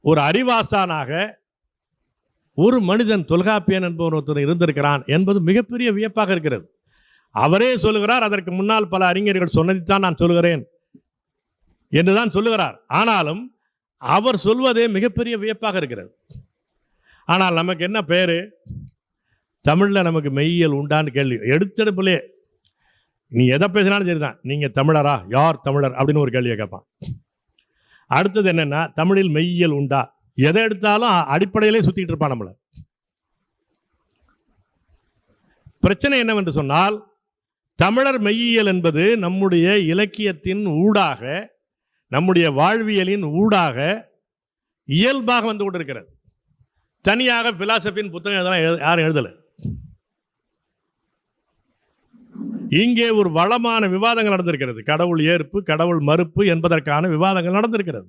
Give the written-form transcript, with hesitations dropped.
ஒரு அறிவாசானாக ஒரு மனிதன் தொல்காப்பியன் என்பவர் ஒருத்தர் இருந்திருக்கிறான் என்பது மிகப்பெரிய வியப்பாக இருக்கிறது. அவரே சொல்லுகிறார், அதற்கு முன்னால் பல அறிஞர்கள் சொன்னதைத்தான் நான் சொல்லுகிறேன் என்றுதான் சொல்லுகிறார். ஆனாலும் அவர் சொல்வதே மிகப்பெரிய வியப்பாக இருக்கிறது. ஆனால் நமக்கு என்ன பேரு? தமிழில் நமக்கு மெய்யியல் உண்டான்னு கேள்வி எடுத்தெடுப்பிலே நீ எதை பேசினாலும் சரிதான், நீங்கள் தமிழரா, யார் தமிழர் அப்படின்னு ஒரு கேள்வியை கேட்பான். அடுத்தது என்னன்னா, தமிழில் மெய்யியல் உண்டா? எதை எடுத்தாலும் அடிப்படையிலே சுத்திட்டு இருப்பான் நம்மள. பிரச்சனை என்னவென்று சொன்னால், தமிழர் மெய்யியல் என்பது நம்முடைய இலக்கியத்தின் ஊடாக, நம்முடைய வாழ்வியலின் ஊடாக இயல்பாக வந்து கொண்டிருக்கிறது. தனியாக பிலாசபின் புத்தகம் இதெல்லாம் யாரும் எழுதலை. இங்கே ஒரு வளமான விவாதங்கள் நடந்திருக்கிறது. கடவுள் ஏற்பு, கடவுள் மறுப்பு என்பதற்கான விவாதங்கள் நடந்திருக்கிறது.